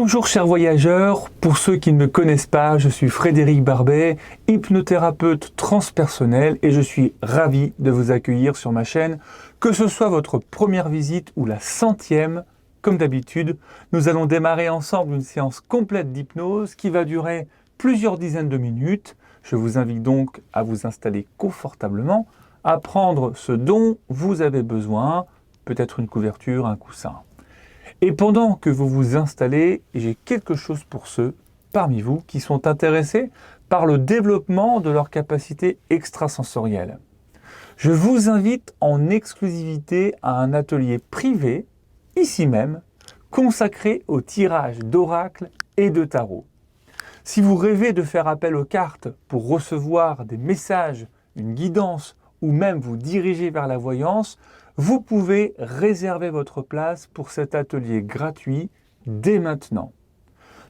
Bonjour chers voyageurs, pour ceux qui ne me connaissent pas, je suis Frédéric Barbet, hypnothérapeute transpersonnel et je suis ravi de vous accueillir sur ma chaîne, que ce soit votre première visite ou la 100e. Comme d'habitude, nous allons démarrer ensemble une séance complète d'hypnose qui va durer plusieurs dizaines de minutes. Je vous invite donc à vous installer confortablement, à prendre ce dont vous avez besoin, peut-être une couverture, un coussin. Et pendant que vous vous installez, j'ai quelque chose pour ceux parmi vous qui sont intéressés par le développement de leurs capacités extrasensorielles. Je vous invite en exclusivité à un atelier privé, ici même, consacré au tirage d'oracles et de tarot. Si vous rêvez de faire appel aux cartes pour recevoir des messages, une guidance ou même vous diriger vers la voyance, vous pouvez réserver votre place pour cet atelier gratuit dès maintenant.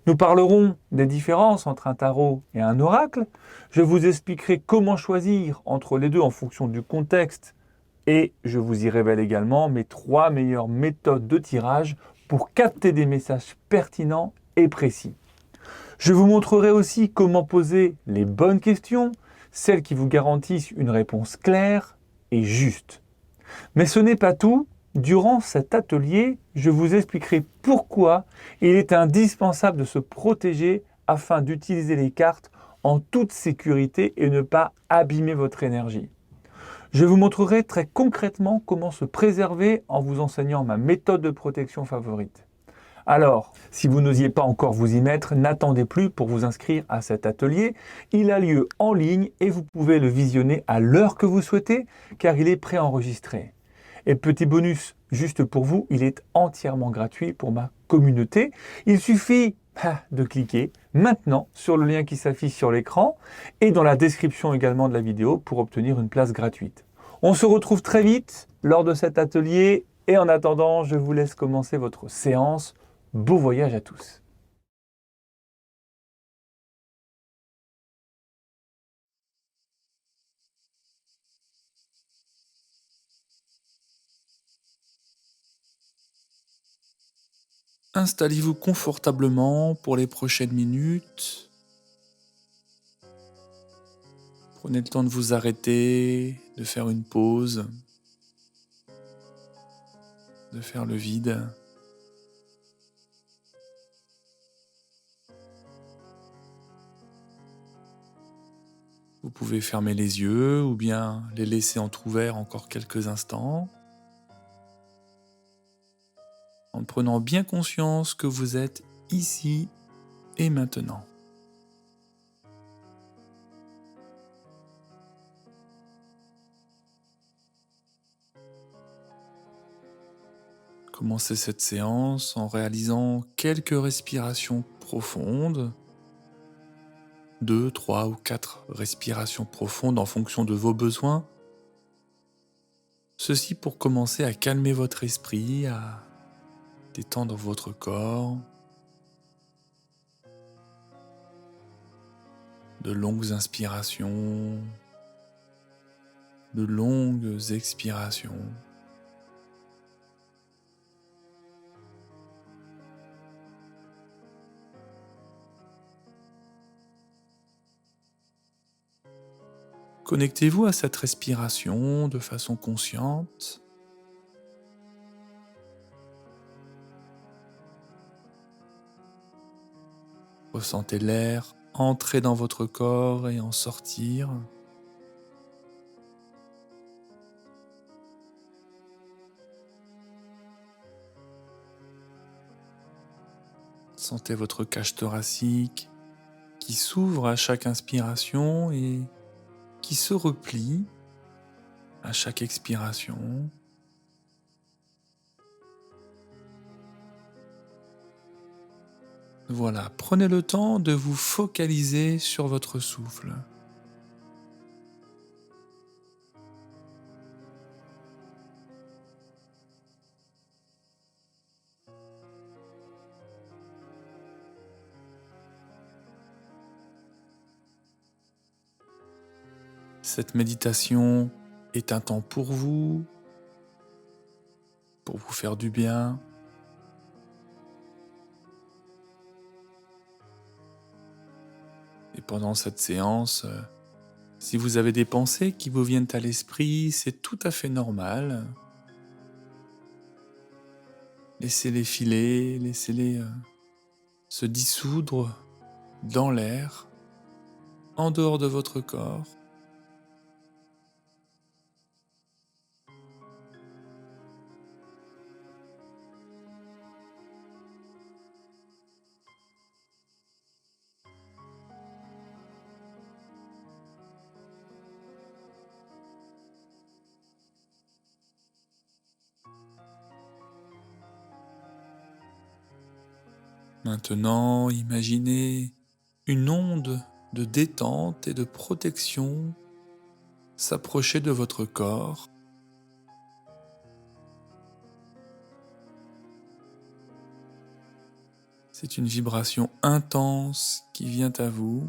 Nous parlerons des différences entre un tarot et un oracle. Je vous expliquerai comment choisir entre les deux en fonction du contexte et je vous y révèle également mes 3 meilleures méthodes de tirage pour capter des messages pertinents et précis. Je vous montrerai aussi comment poser les bonnes questions, celles qui vous garantissent une réponse claire et juste. Mais ce n'est pas tout. Durant cet atelier, je vous expliquerai pourquoi il est indispensable de se protéger afin d'utiliser les cartes en toute sécurité et ne pas abîmer votre énergie. Je vous montrerai très concrètement comment se préserver en vous enseignant ma méthode de protection favorite. Alors, si vous n'osiez pas encore vous y mettre, n'attendez plus pour vous inscrire à cet atelier. Il a lieu en ligne et vous pouvez le visionner à l'heure que vous souhaitez car il est préenregistré. Et petit bonus, juste pour vous, il est entièrement gratuit pour ma communauté. Il suffit de cliquer maintenant sur le lien qui s'affiche sur l'écran et dans la description également de la vidéo pour obtenir une place gratuite. On se retrouve très vite lors de cet atelier et en attendant, je vous laisse commencer votre séance. Beau voyage à tous. Installez-vous confortablement pour les prochaines minutes. Prenez le temps de vous arrêter, de faire une pause, de faire le vide. Vous pouvez fermer les yeux ou bien les laisser entrouverts encore quelques instants, en prenant bien conscience que vous êtes ici et maintenant. Commencez cette séance en réalisant quelques respirations profondes, 2, 3 ou 4 respirations profondes en fonction de vos besoins. Ceci pour commencer à calmer votre esprit, à détendre votre corps. De longues inspirations, de longues expirations. Connectez-vous à cette respiration de façon consciente. Ressentez l'air entrer dans votre corps et en sortir. Sentez votre cage thoracique qui s'ouvre à chaque inspiration et qui se replie à chaque expiration. Voilà, prenez le temps de vous focaliser sur votre souffle. Cette méditation est un temps pour vous faire du bien. pendant cette séance, si vous avez des pensées qui vous viennent à l'esprit, c'est tout à fait normal. Laissez-les filer, laissez-les se dissoudre dans l'air, en dehors de votre corps. Maintenant, imaginez une onde de détente et de protection s'approcher de votre corps. C'est une vibration intense qui vient à vous.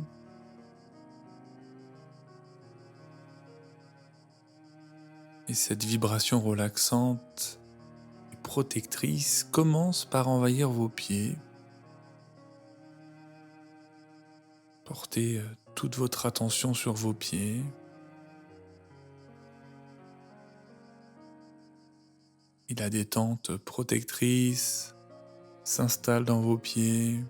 Et cette vibration relaxante et protectrice commence par envahir vos pieds. Portez toute votre attention sur vos pieds. Et la détente protectrice s'installe dans vos pieds,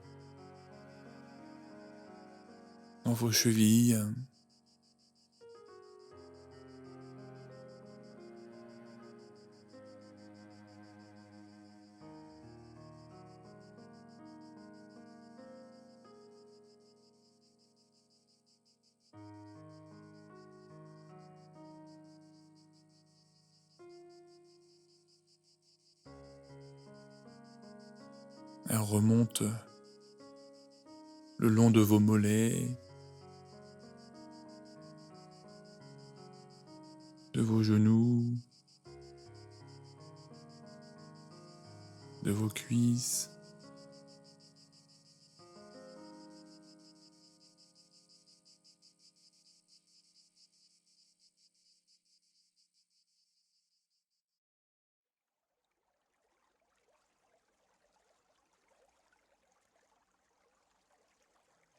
dans vos chevilles. Elle remonte le long de vos mollets, de vos genoux, de vos cuisses.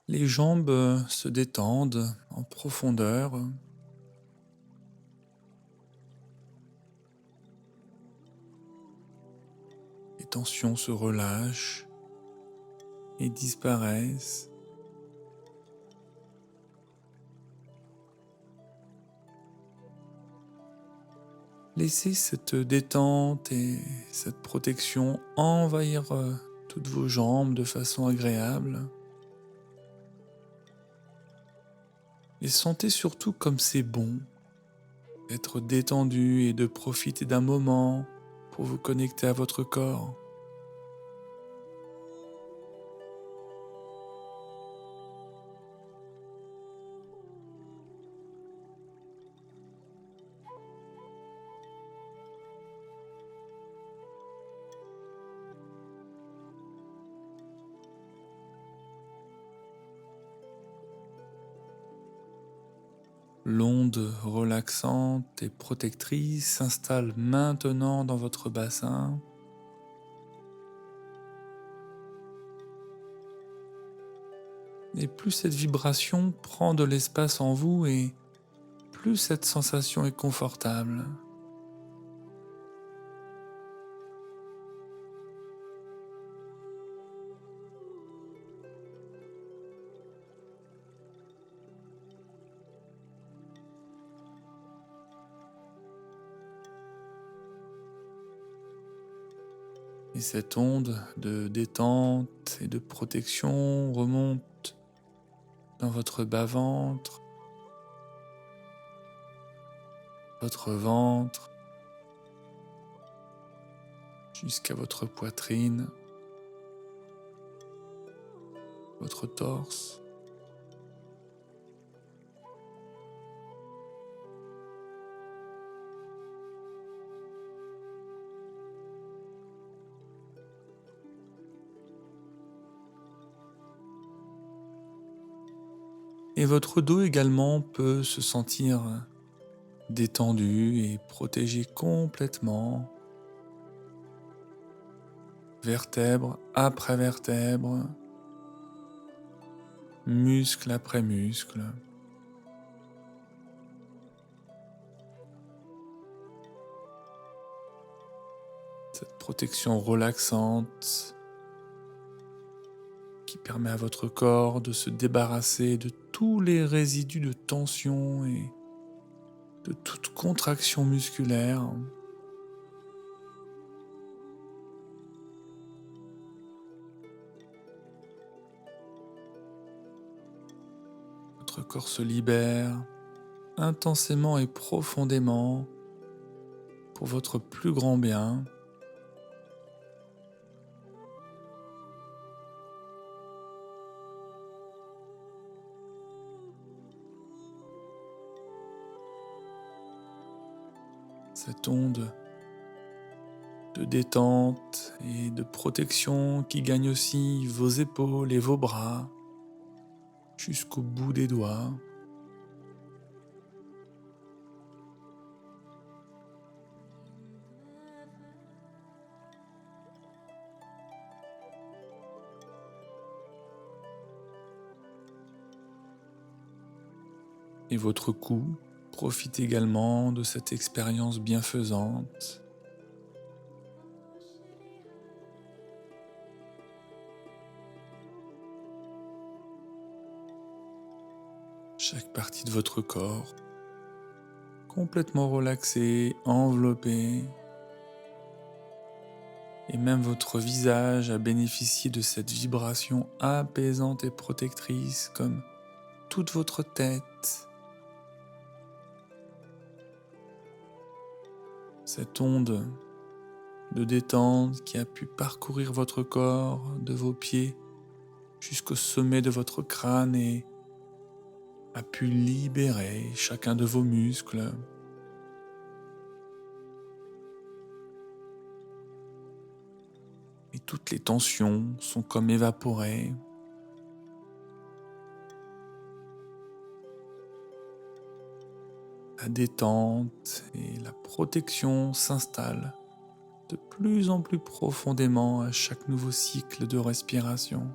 Les jambes se détendent en profondeur. Les tensions se relâchent et disparaissent. Laissez cette détente et cette protection envahir toutes vos jambes de façon agréable. Et sentez surtout comme c'est bon d'être détendu et de profiter d'un moment pour vous connecter à votre corps. L'onde relaxante et protectrice s'installe maintenant dans votre bassin. Et plus cette vibration prend de l'espace en vous et plus cette sensation est confortable. Et cette onde de détente et de protection remonte dans votre bas-ventre, votre ventre, jusqu'à votre poitrine, votre torse. Et votre dos également peut se sentir détendu et protégé complètement, vertèbre après vertèbre. muscle après muscle. Cette protection relaxante qui permet à votre corps de se débarrasser de tous les résidus de tension et de toute contraction musculaire. Votre corps se libère intensément et profondément pour votre plus grand bien. Cette onde de détente et de protection qui gagne aussi vos épaules et vos bras jusqu'au bout des doigts. Et votre cou profite également de cette expérience bienfaisante. Chaque partie de votre corps complètement relaxée, enveloppée. Et même votre visage a bénéficié de cette vibration apaisante et protectrice comme toute votre tête. Cette onde de détente qui a pu parcourir votre corps de vos pieds jusqu'au sommet de votre crâne et a pu libérer chacun de vos muscles. Et toutes les tensions sont comme évaporées. La détente et la protection s'installent de plus en plus profondément à chaque nouveau cycle de respiration.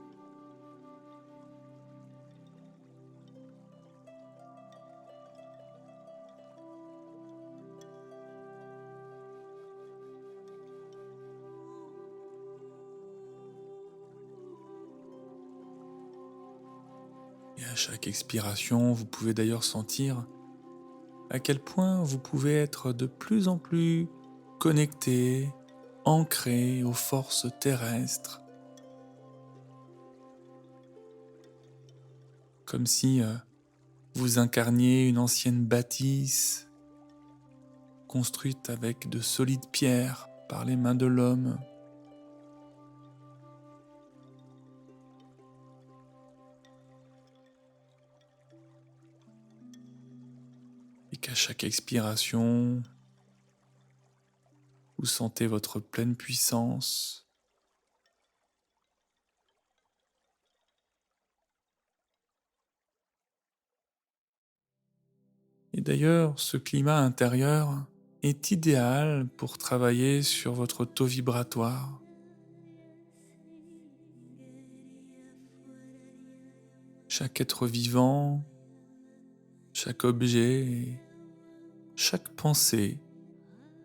Et à chaque expiration, vous pouvez d'ailleurs sentir à quel point vous pouvez être de plus en plus connecté, ancré aux forces terrestres, comme si vous incarniez une ancienne bâtisse construite avec de solides pierres par les mains de l'homme. Et qu'à chaque expiration, vous sentez votre pleine puissance. Et d'ailleurs, ce climat intérieur est idéal pour travailler sur votre taux vibratoire. Chaque être vivant, chaque objet, et chaque pensée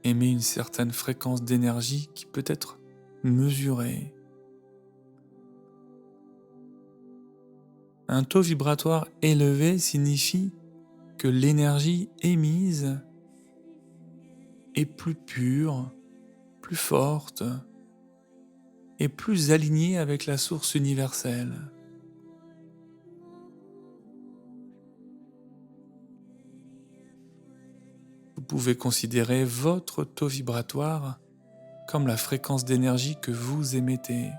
émet une certaine fréquence d'énergie qui peut être mesurée. Un taux vibratoire élevé signifie que l'énergie émise est plus pure, plus forte et plus alignée avec la source universelle. Vous pouvez considérer votre taux vibratoire comme la fréquence d'énergie que vous émettez.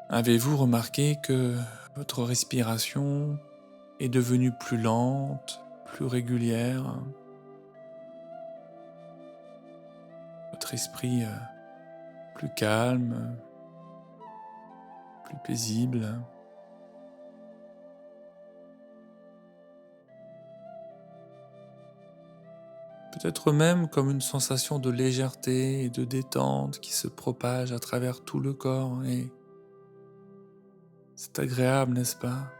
Avez-vous remarqué que votre respiration est devenue plus lente, plus régulière? Votre esprit plus calme, plus paisible. peut-être même comme une sensation de légèreté et de détente qui se propage à travers tout le corps, et c'est agréable, n'est-ce pas?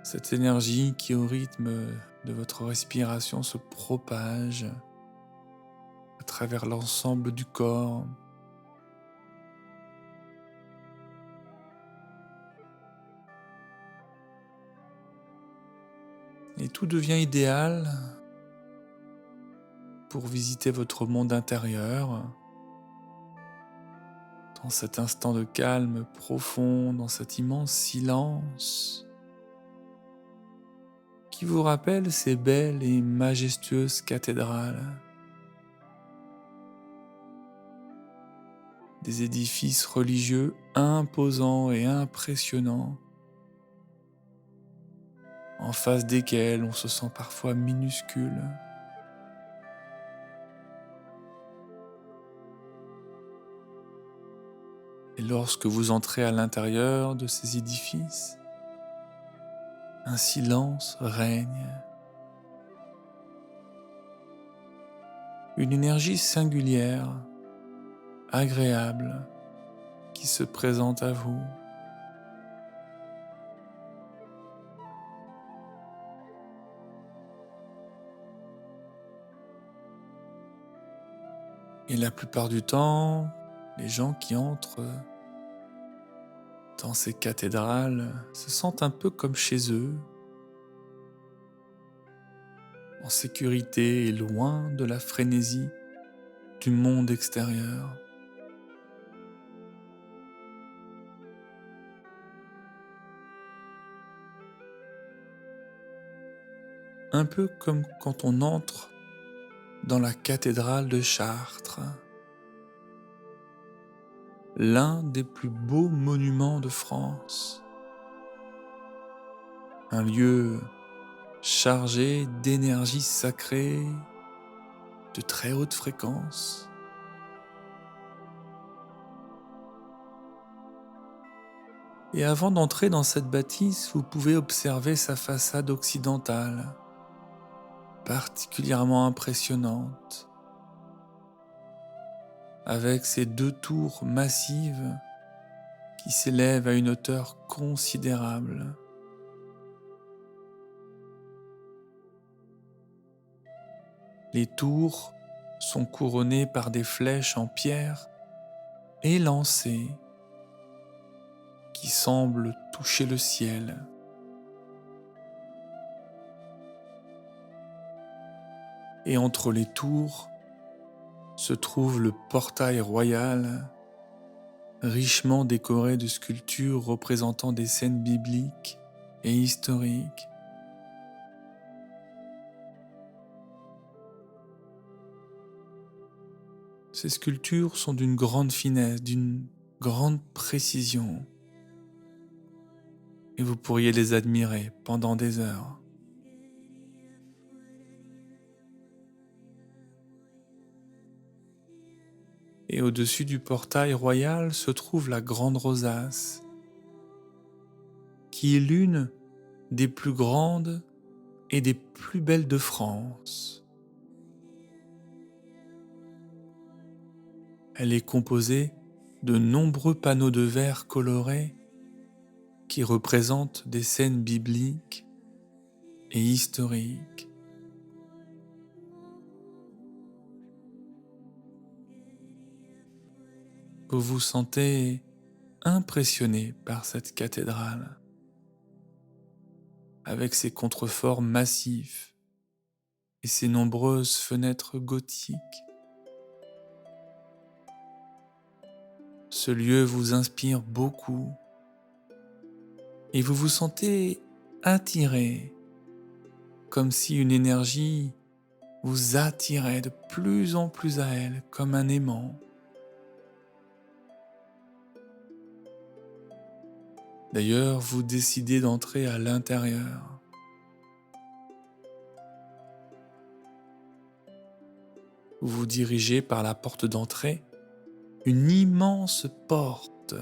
Cette énergie qui, au rythme de votre respiration, se propage à travers l'ensemble du corps. Et tout devient idéal pour visiter votre monde intérieur, dans cet instant de calme profond, dans cet immense silence qui vous rappelle ces belles et majestueuses cathédrales, des édifices religieux imposants et impressionnants, en face desquels on se sent parfois minuscule. Et lorsque vous entrez à l'intérieur de ces édifices, un silence règne. Une énergie singulière, agréable, qui se présente à vous. Et la plupart du temps, les gens qui entrent dans ces cathédrales se sentent un peu comme chez eux, en sécurité et loin de la frénésie du monde extérieur. Un peu comme quand on entre dans la cathédrale de Chartres, l'un des plus beaux monuments de France, un lieu chargé d'énergie sacrée de très haute fréquence. Et avant d'entrer dans cette bâtisse, vous pouvez observer sa façade occidentale, particulièrement impressionnante, avec ses deux tours massives qui s'élèvent à une hauteur considérable. Les tours sont couronnées par des flèches en pierre élancées qui semblent toucher le ciel. Et entre les tours se trouve le portail royal, richement décoré de sculptures représentant des scènes bibliques et historiques. Ces sculptures sont d'une grande finesse, d'une grande précision, et vous pourriez les admirer pendant des heures. Et au-dessus du portail royal se trouve la grande rosace, qui est l'une des plus grandes et des plus belles de France. Elle est composée de nombreux panneaux de verre colorés qui représentent des scènes bibliques et historiques. Vous vous sentez impressionné par cette cathédrale, avec ses contreforts massifs et ses nombreuses fenêtres gothiques. Ce lieu vous inspire beaucoup et vous vous sentez attiré, comme si une énergie vous attirait de plus en plus à elle, comme un aimant. D'ailleurs, vous décidez d'entrer à l'intérieur. Vous vous dirigez par la porte d'entrée, une immense porte,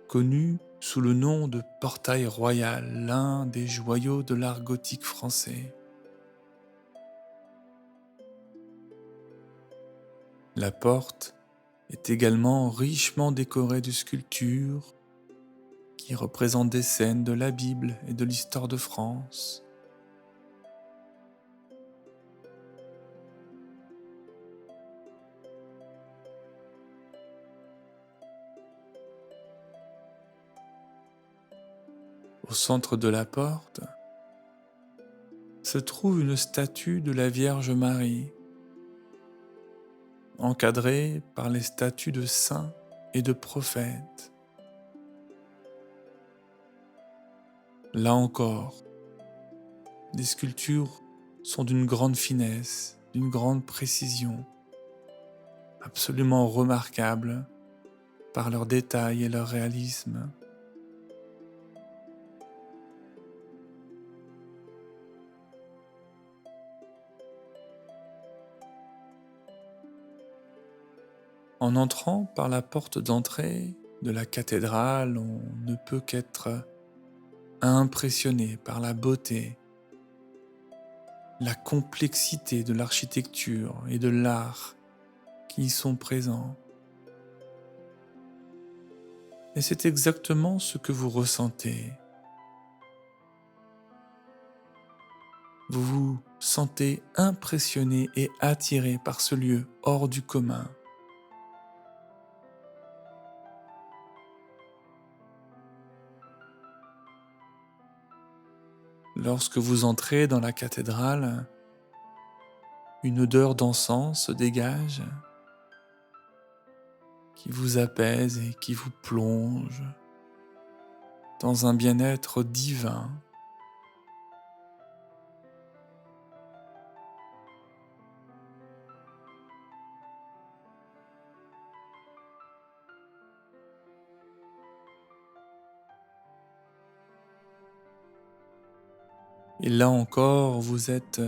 connue sous le nom de portail royal, l'un des joyaux de l'art gothique français. La porte est également richement décorée de sculptures qui représentent des scènes de la Bible et de l'histoire de France. Au centre de la porte se trouve une statue de la Vierge Marie, encadrée par les statues de saints et de prophètes. Là encore, les sculptures sont d'une grande finesse, d'une grande précision, absolument remarquables par leurs détails et leur réalisme. En entrant par la porte d'entrée de la cathédrale, on ne peut qu'être impressionné par la beauté, la complexité de l'architecture et de l'art qui y sont présents. Et c'est exactement ce que vous ressentez. Vous vous sentez impressionné et attiré par ce lieu hors du commun. Lorsque vous entrez dans la cathédrale, une odeur d'encens se dégage qui vous apaise et qui vous plonge dans un bien-être divin. Et là encore, vous êtes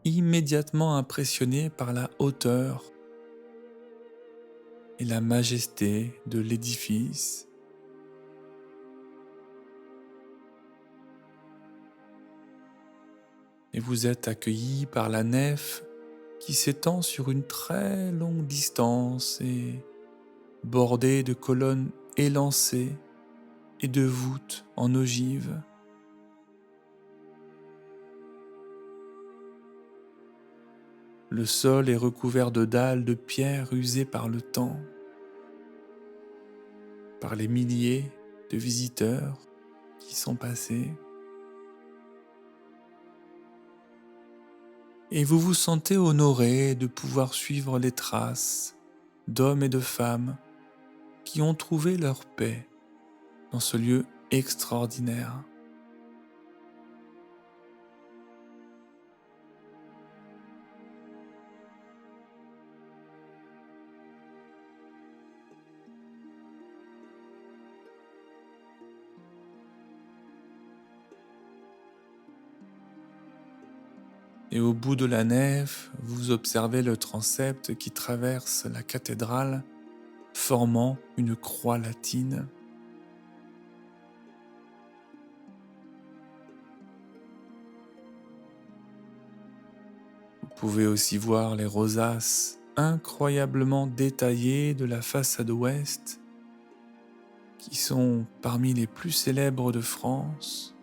immédiatement impressionné par la hauteur et la majesté de l'édifice. Et vous êtes accueilli par la nef qui s'étend sur une très longue distance et bordée de colonnes élancées et de voûtes en ogive. Le sol est recouvert de dalles de pierre usées par le temps, par les milliers de visiteurs qui sont passés. Et vous vous sentez honoré de pouvoir suivre les traces d'hommes et de femmes qui ont trouvé leur paix dans ce lieu extraordinaire. Et au bout de la nef, vous observez le transept qui traverse la cathédrale, formant une croix latine. Vous pouvez aussi voir les rosaces incroyablement détaillées de la façade ouest, qui sont parmi les plus célèbres de France.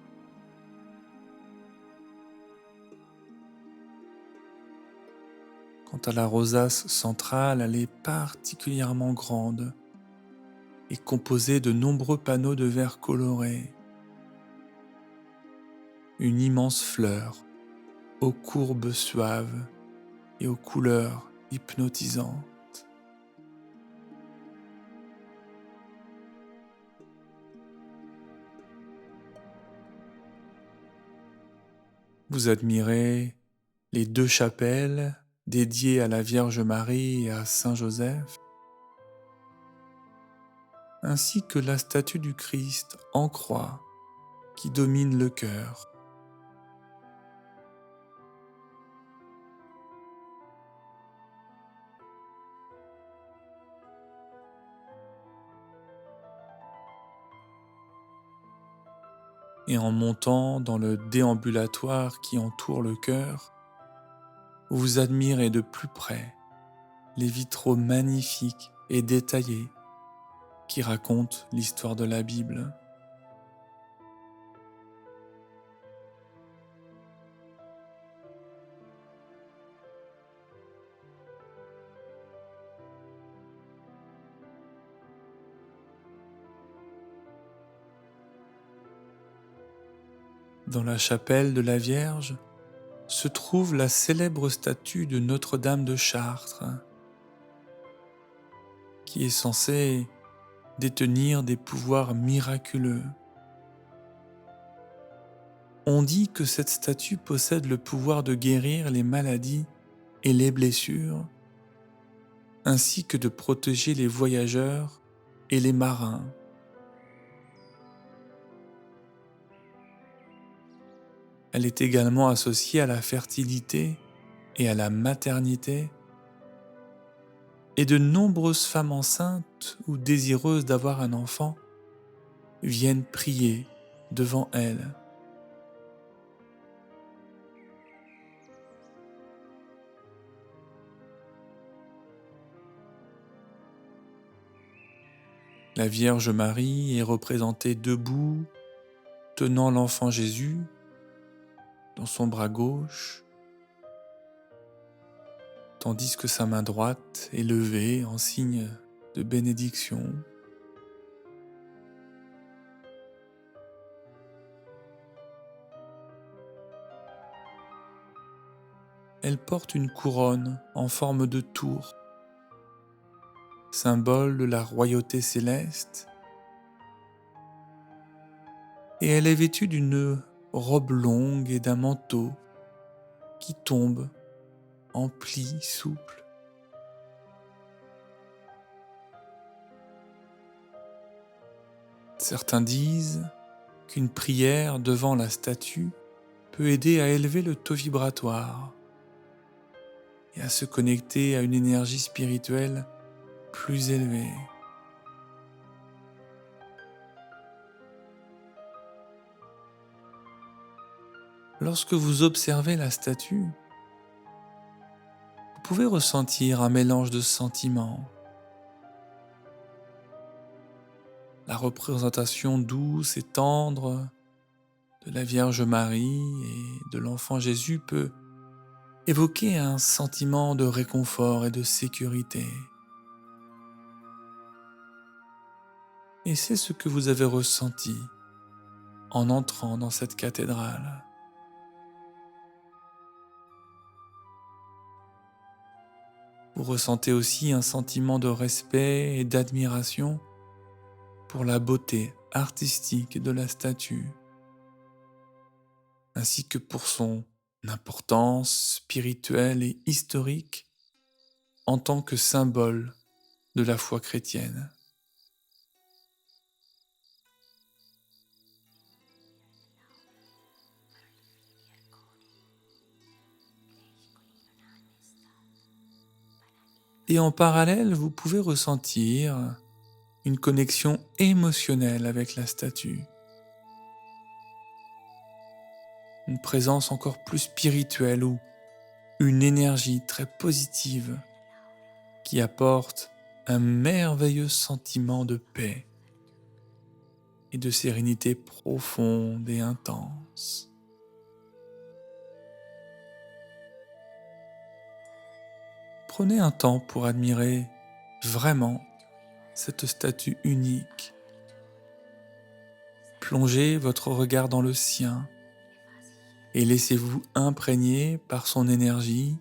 Quant à la rosace centrale, elle est particulièrement grande et composée de nombreux panneaux de verre colorés. Une immense fleur aux courbes suaves et aux couleurs hypnotisantes. Vous admirez les deux chapelles dédiées à la Vierge Marie et à Saint Joseph, ainsi que la statue du Christ en croix qui domine le chœur. Et en montant dans le déambulatoire qui entoure le chœur, vous admirez de plus près les vitraux magnifiques et détaillés qui racontent l'histoire de la Bible. Dans la chapelle de la Vierge se trouve la célèbre statue de Notre-Dame de Chartres, qui est censée détenir des pouvoirs miraculeux. On dit que cette statue possède le pouvoir de guérir les maladies et les blessures, ainsi que de protéger les voyageurs et les marins. Elle est également associée à la fertilité et à la maternité, et de nombreuses femmes enceintes ou désireuses d'avoir un enfant viennent prier devant elle. La Vierge Marie est représentée debout, tenant l'enfant Jésus dans son bras gauche, tandis que sa main droite est levée en signe de bénédiction. Elle porte une couronne en forme de tour, symbole de la royauté céleste, et elle est vêtue d'une robe longue et d'un manteau qui tombe en plis souples. Certains disent qu'une prière devant la statue peut aider à élever le taux vibratoire et à se connecter à une énergie spirituelle plus élevée. Lorsque vous observez la statue, vous pouvez ressentir un mélange de sentiments. La représentation douce et tendre de la Vierge Marie et de l'enfant Jésus peut évoquer un sentiment de réconfort et de sécurité. Et c'est ce que vous avez ressenti en entrant dans cette cathédrale. Vous ressentez aussi un sentiment de respect et d'admiration pour la beauté artistique de la statue, ainsi que pour son importance spirituelle et historique en tant que symbole de la foi chrétienne. Et en parallèle, vous pouvez ressentir une connexion émotionnelle avec la statue. Une présence encore plus spirituelle ou une énergie très positive qui apporte un merveilleux sentiment de paix et de sérénité profonde et intense. Prenez un temps pour admirer vraiment cette statue unique. Plongez votre regard dans le sien et laissez-vous imprégner par son énergie.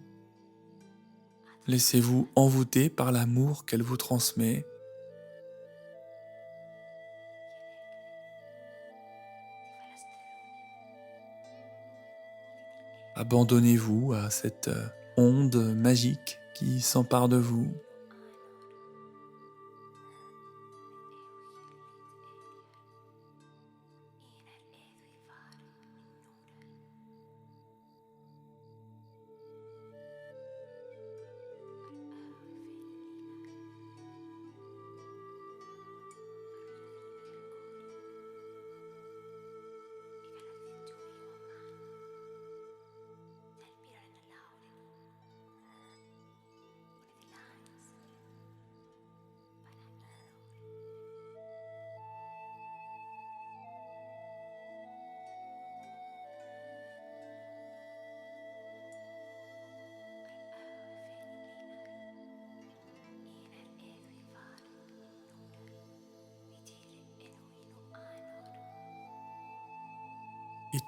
Laissez-vous envoûter par l'amour qu'elle vous transmet. Abandonnez-vous à cette onde magique qui s'empare de vous.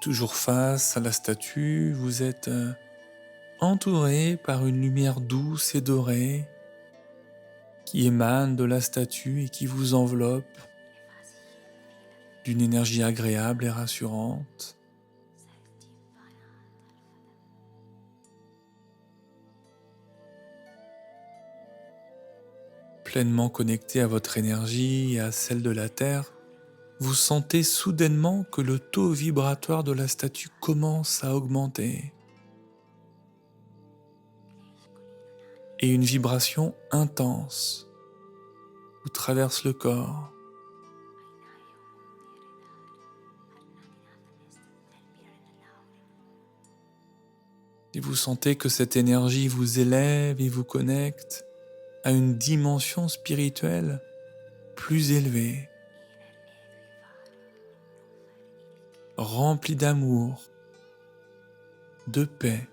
toujours face à la statue, vous êtes entouré par une lumière douce et dorée qui émane de la statue et qui vous enveloppe d'une énergie agréable et rassurante. Pleinement connecté à votre énergie et à celle de la Terre, vous sentez soudainement que le taux vibratoire de la statue commence à augmenter et une vibration intense vous traverse le corps. Et vous sentez que cette énergie vous élève et vous connecte à une dimension spirituelle plus élevée, remplie d'amour, de paix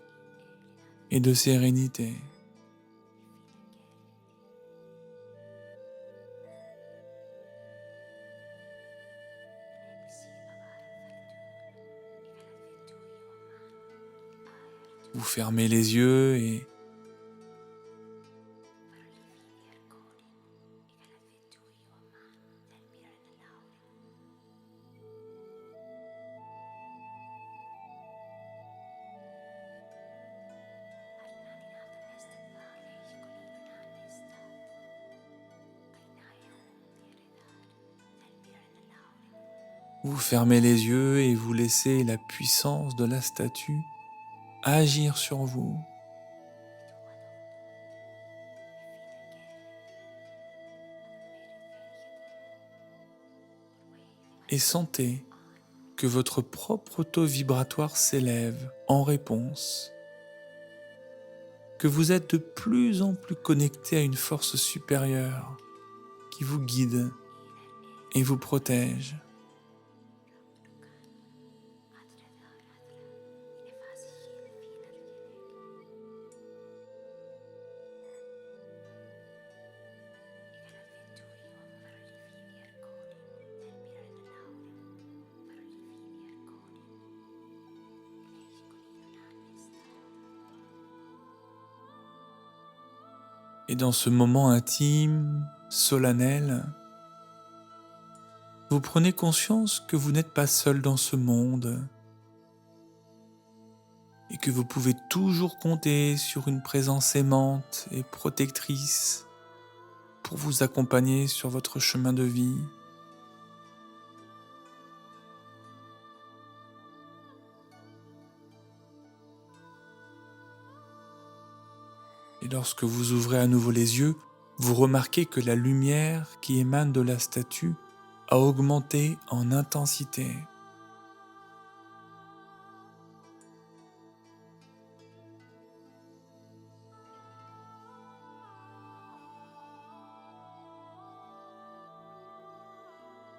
et de sérénité. Vous fermez les yeux et vous fermez les yeux et vous laissez la puissance de la statue agir sur vous. Et sentez que votre propre taux vibratoire s'élève en réponse, que vous êtes de plus en plus connecté à une force supérieure qui vous guide et vous protège. Et dans ce moment intime, solennel, vous prenez conscience que vous n'êtes pas seul dans ce monde et que vous pouvez toujours compter sur une présence aimante et protectrice pour vous accompagner sur votre chemin de vie. Et lorsque vous ouvrez à nouveau les yeux, vous remarquez que la lumière qui émane de la statue a augmenté en intensité.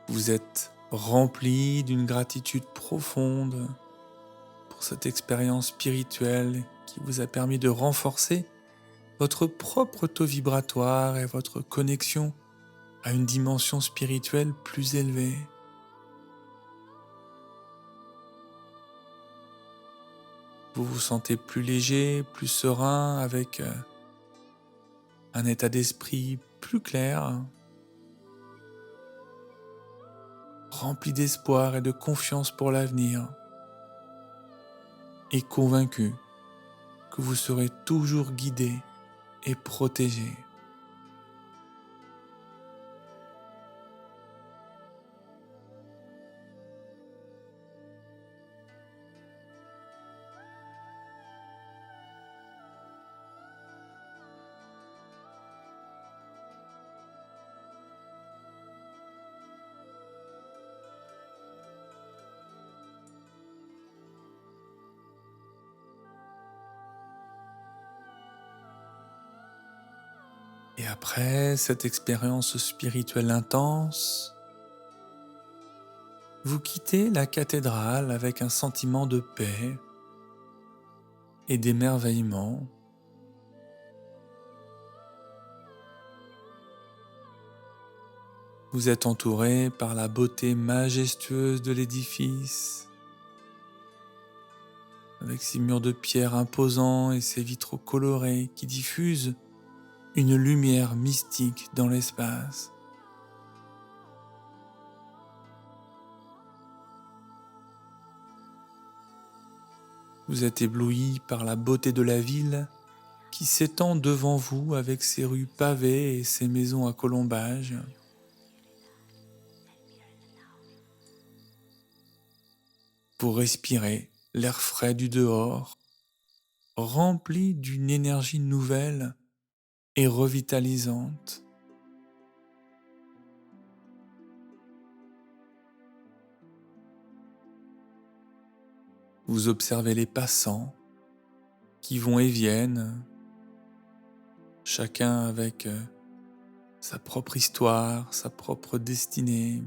Vous êtes rempli d'une gratitude profonde pour cette expérience spirituelle qui vous a permis de renforcer votre propre taux vibratoire et votre connexion à une dimension spirituelle plus élevée. Vous vous sentez plus léger, plus serein, avec un état d'esprit plus clair, rempli d'espoir et de confiance pour l'avenir, et convaincu que vous serez toujours guidé et protégé. Et après cette expérience spirituelle intense, vous quittez la cathédrale avec un sentiment de paix et d'émerveillement. Vous êtes entouré par la beauté majestueuse de l'édifice avec ses murs de pierre imposants et ses vitraux colorés qui diffusent une lumière mystique dans l'espace. Vous êtes ébloui par la beauté de la ville qui s'étend devant vous avec ses rues pavées et ses maisons à colombages. Vous respirez l'air frais du dehors, rempli d'une énergie nouvelle et revitalisante. Vous observez les passants qui vont et viennent, chacun avec sa propre histoire, sa propre destinée.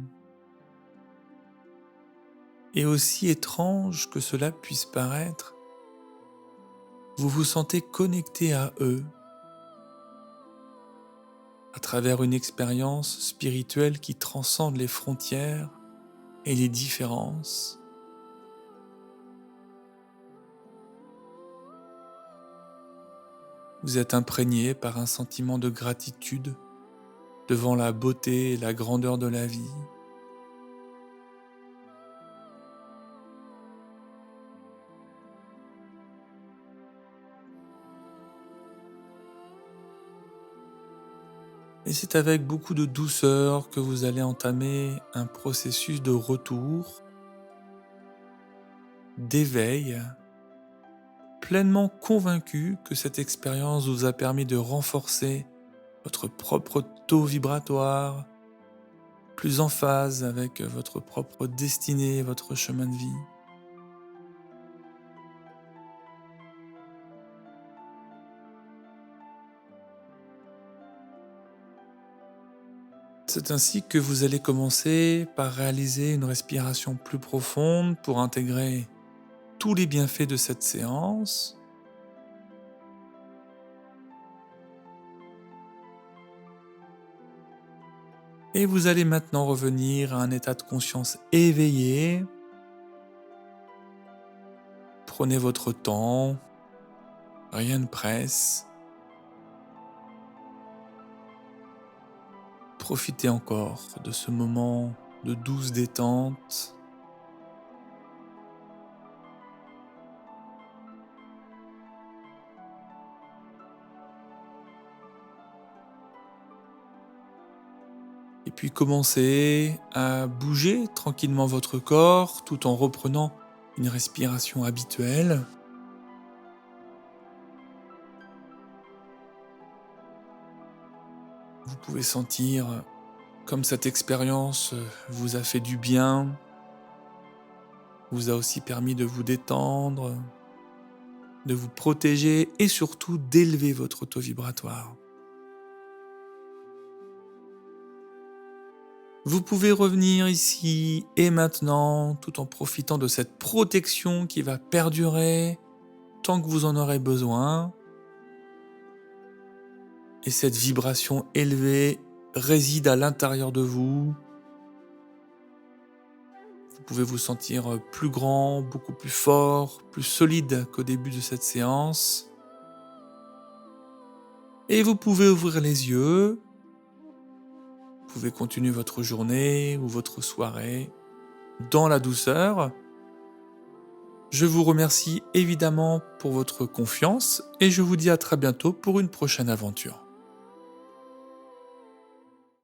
Et aussi étrange que cela puisse paraître, vous vous sentez connecté à eux à travers une expérience spirituelle qui transcende les frontières et les différences. Vous êtes imprégné par un sentiment de gratitude devant la beauté et la grandeur de la vie. Et c'est avec beaucoup de douceur que vous allez entamer un processus de retour, d'éveil, pleinement convaincu que cette expérience vous a permis de renforcer votre propre taux vibratoire, plus en phase avec votre propre destinée, votre chemin de vie. C'est ainsi que vous allez commencer par réaliser une respiration plus profonde pour intégrer tous les bienfaits de cette séance. Et vous allez maintenant revenir à un état de conscience éveillé. Prenez votre temps, rien ne presse. Profitez encore de ce moment de douce détente. Et puis commencez à bouger tranquillement votre corps tout en reprenant une respiration habituelle. Vous pouvez sentir comme cette expérience vous a fait du bien, vous a aussi permis de vous détendre, de vous protéger et surtout d'élever votre taux vibratoire. Vous pouvez revenir ici et maintenant tout en profitant de cette protection qui va perdurer tant que vous en aurez besoin. Et cette vibration élevée réside à l'intérieur de vous. Vous pouvez vous sentir plus grand, beaucoup plus fort, plus solide qu'au début de cette séance. Et vous pouvez ouvrir les yeux. Vous pouvez continuer votre journée ou votre soirée dans la douceur. Je vous remercie évidemment pour votre confiance et je vous dis à très bientôt pour une prochaine aventure.